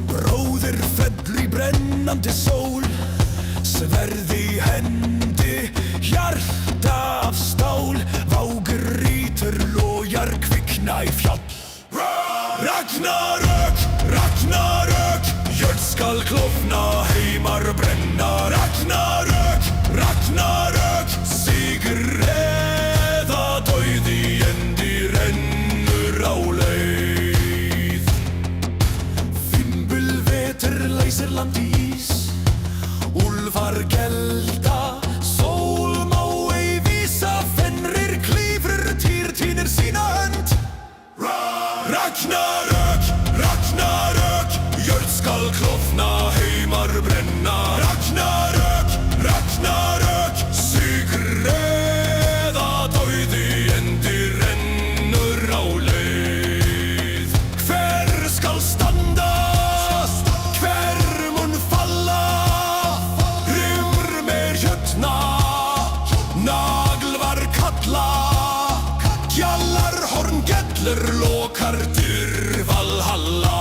Bróðir fell í brennandi sól, sverð í hendi, hjarta af stál, vágur rítur, lojar kvikna í fjall. Ragnarök, Ragnarök, jörð skal klofna, heimar brenna. Ragnarök, Ragnarök, sigur eða dauði, endi rennur á leið. Fimbulvetur leysir land í ís, úlfar gelda, sól má ei vísa, fenrir klífur, týr tínir sína hönd. Ragnarök, Ragnarök, jörð skal klofna, heimar brenna. Ragnarök, Ragnarök, sigur eða dauði, endi rennur á leið. Hver skal standa, hver mun falla, rimr með jötna, naglvar kalla, gjallar horn gellur, lokar dyr Valhalla.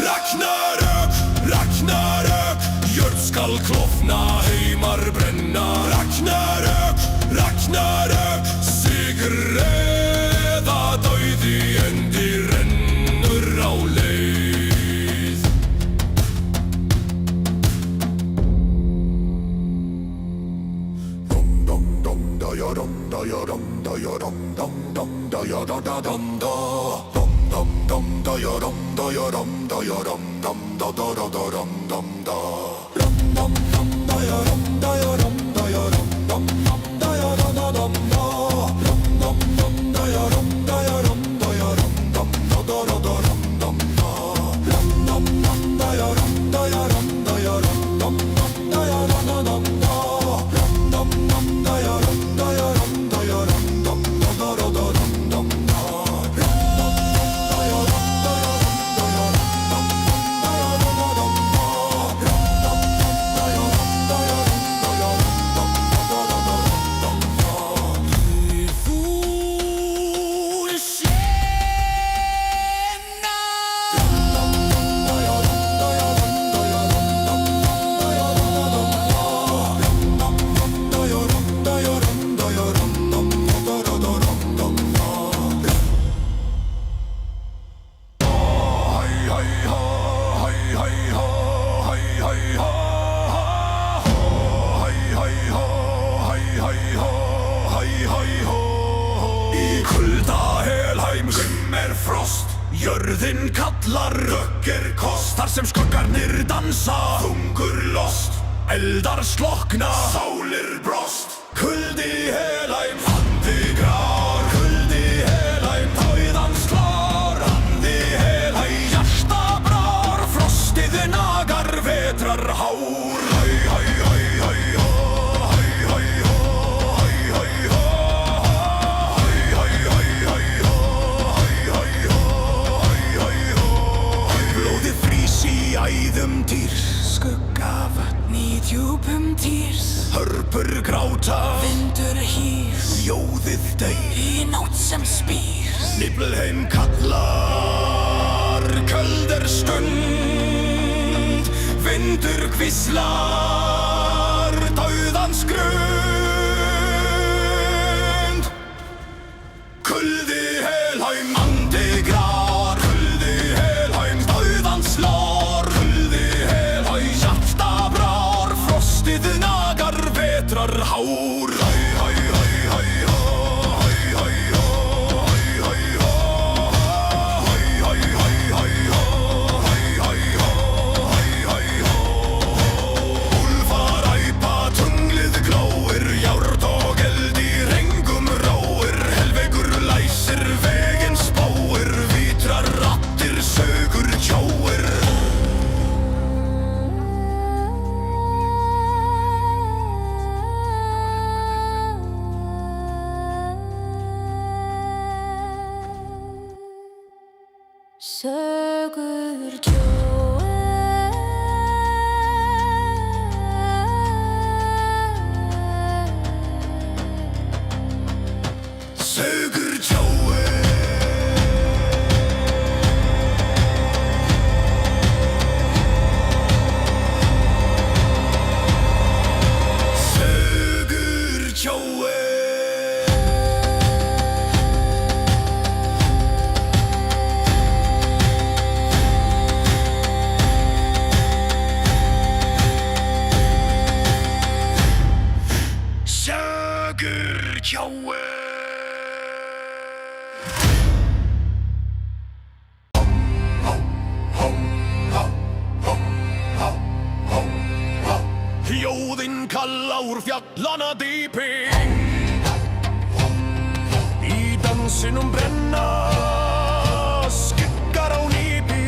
Ragnarök, Ragnarök, jörð skal klofna, heimar brenna. Ragnarök, Ragnarök, sigur eða dauði, endi rennur á leið. Jörðin kallar, dögg kost, þar sem skuggarnir dansa, þungur lost, eldar slokna, sálir brost. Kuldi Helheim, andi grár, kuldi Helheim, dauðans klár, andi Helheim, hjarta brár, frostið nagar, vetrar hár. Æðum dýrs, skuggavatn í djúpum dýrs, hörpur gráta, vindur hýrs, ljóðið deyr í nótt sem spýr. Niflheim kallar, köld stund, vindur hvíslar, dauðans grund. Kuldi Helheim, andi grár, kuldi Helheim, dauðans lár. Nagar, vetrar hár. Úlfar æpa, tunglið gláir, Sögur Jóe. Sögur Jóe. Sögur Jóe. Sögur Jóe. Ljóðin kalla úr fjallana dýpi, í dansinum brenna skuggar á nýpi.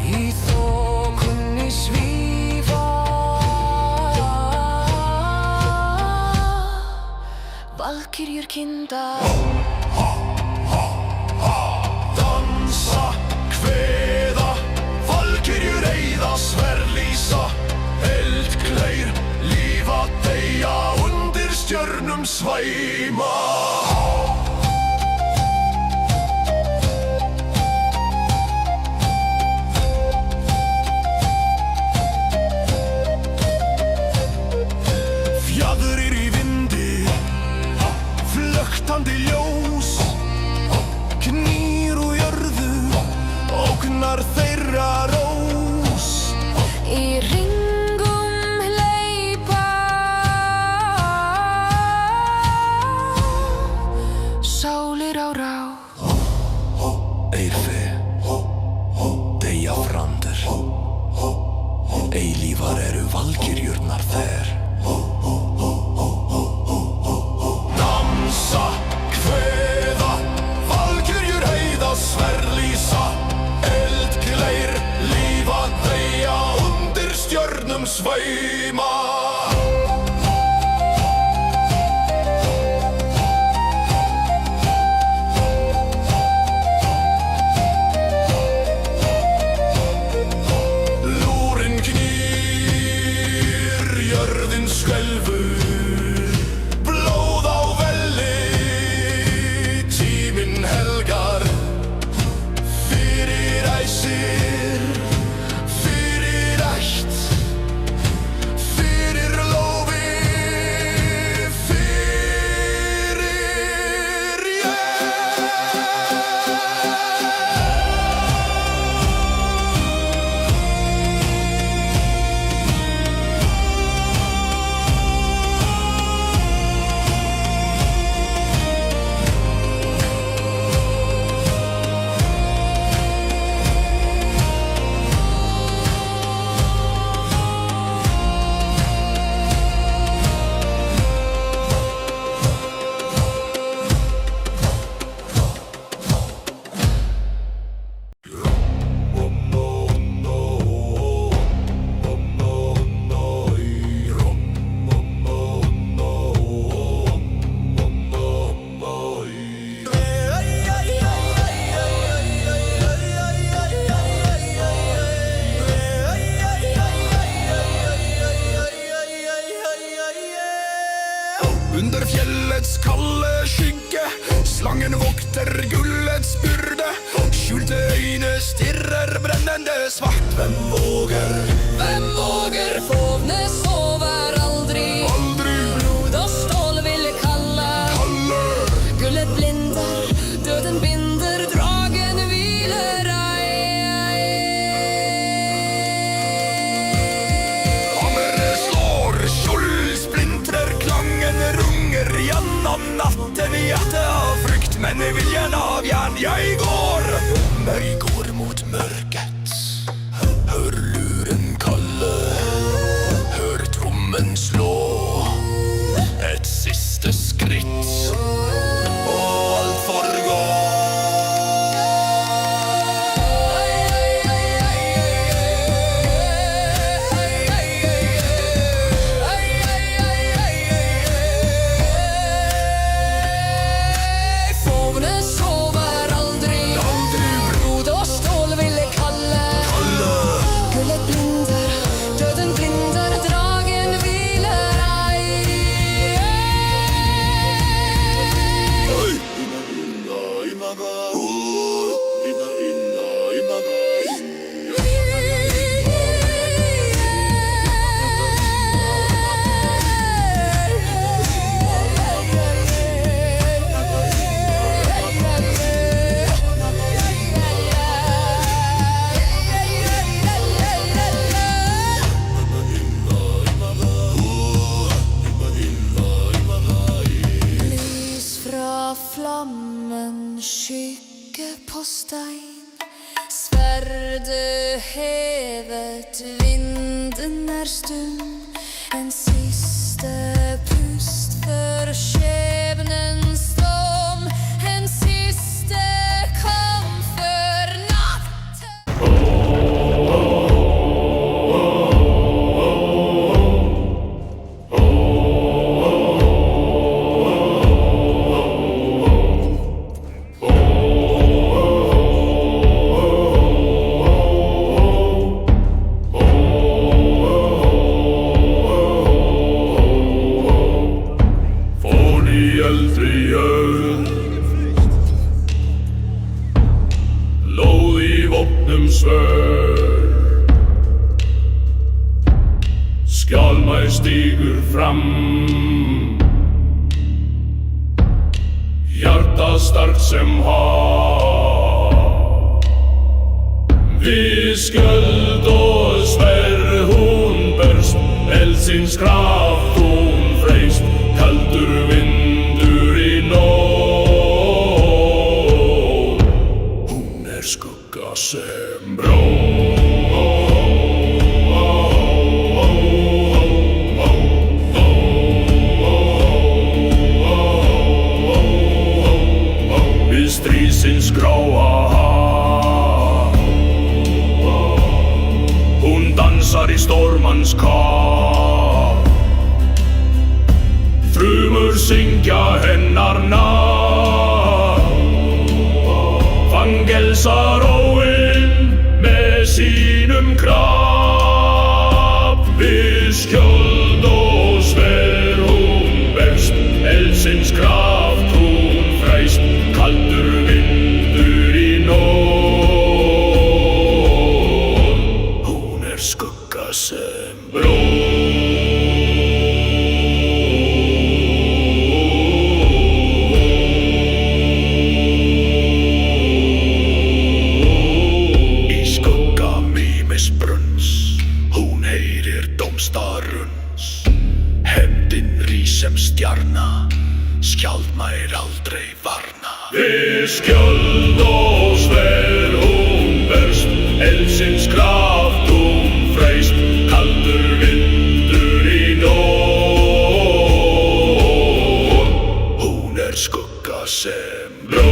Í þokunni svífa valkyrjur kinda, dansa, kveða, valkyrjur eyða, sverðlýsa, eldgleir, lífa, deyja, undir stjörnum svæma. Fjaðrir í vindi, flöktandi ljós, knýr úr jörðu, ógnar þeirra rós. í ringum hleypa sálir á rá. Eirfe, deyja frandur, eilífar eru valkyrjurnar þær. Dansa, kveða, valkyrjur eyða, sverðlýsa, eldgleir, lífa, deyja, undir stjörnum svæma. Lúrin knýr, jörðin skelfur, blóð á velli, tíminn helgar, fyrir æsir, fyrir ætt, fyrir lófi, fyrir ég. Under fjellets kalde skygge, slangen vokter gullets byrde. Skjulte øyne stirrer brennende svart. Hvem våger? Hvem våger? Fåvne sover aldri. Aldri Blod og stål vil kalle. Gullet blinder, døden binder, dragen hviler ei. Hammere slår, skjold splintrer, klangen runger gjennom natten i hjertet av frykt, men i viljen av jern. Jeg går mot mørket. Hør luren kalle, hør trommen slå. Et siste skritt, og alt forgår. Fåvne flammen skygge på stein. Sverdet hevet, vinden stund. En siste pust før skjebnens dom. En siste kamp før natten. Lóð í vopnum svör, skjálmær stígur fram. Hjarta starkt sem hav, við skjöld og sverð hún börst. Eldsins kraft hún freist, kaldur vindur í nótt. Hún skugga sem bró. Við stríðsins gráa haf, hún dansar í stormans kaf. Þrumur syngja hennar nafn, fangelsar óinn með sínum kraft. Við skjöld og sverð hún berst, eldsins kraft hún freist, kaldur vindur í nótt. Hún skugga sem bró. Hefndin rís sem stjarna, skjaldmær aldrei varna. Við skjöld og sverð hún berst, eldsins kraft hún freist, kaldur vindur í nótt. Hún skugga sem bró.